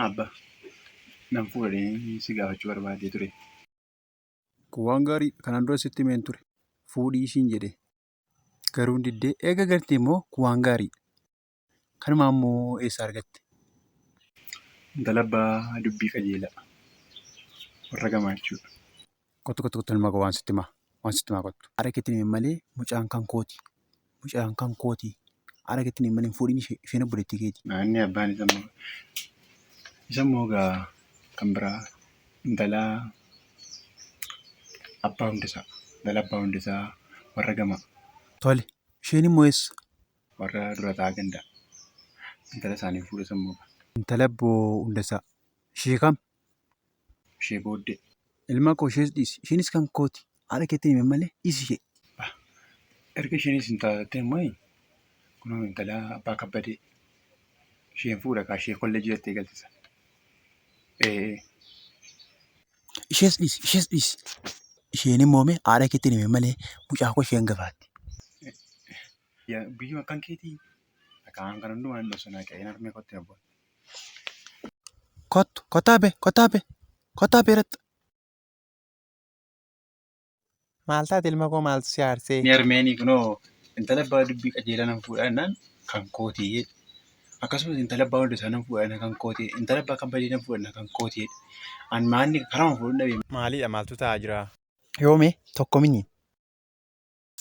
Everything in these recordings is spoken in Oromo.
Abbaa nan fuudhanii si gaafachuu barbaadee ture. Kun waan gaarii kanaan dura sitti himeen ture. Fuudhii ishiin jedhee. Garuu hin diddee eega gartee immoo kun waan gaariidha. Kanumaa immoo eessaa argatte? Intala abbaa dubbii qajeelaa warra gamaa jechuudha. Kottu ilma koo waan sitti himaa kottu. Haadha keetiin hime malee mucaan kan kooti. Mucaan kan kooti. Haadha keetiin hime malee fuudhiin isheen obboleettii keeti. Inni abbaan isa immoo egaa kan biraa intala abbaa hundisaa warra gamaa. Tole isheen immoo eessa? Warra dura taa'aa gandaa. Intala isaanii fuudha sammuu. Intala abboo hundasaa. Ishee kam? Ishee booddee. Ilma koo ishees dhiisi. Isheenis kan kooti. Haadha keetiin hime malee dhiisi ishee. Erga isheenis hin taatee immoo kunoo intala abbaa kabbadee isheen fuudha ishee kolleejjii jettee galtisa. Ishees dhiisi. Isheen immoo haadha keetiin hime malee mucaa koo ishee hangafaatti. Biyyuma kan keetii akkaan kan hundumaa hin dhosonaa qe'een harmee kottee abbaa. Kottaa beeratti. Maal taate ilma koo maaltu si aarsee? Ni harmeenii kunoo intala abbaa dubbii qajeelaa nan fuudhaa jennaan kan kootii. Akkasumas intala abbaa hundisaa nan fuudhaa kan kootii. Intala abbaa kabbadee nan fuudhaa kan kootii. Ani maanni karaa fuudhuun dhabee. Maalidha maaltu ta'aa jira? Yoomee tokko minyi.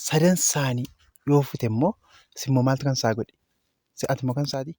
Sadan isaanii yoo fute immoo simmoo maaltu kan isaa godhe? Si'aati moo kan isaati?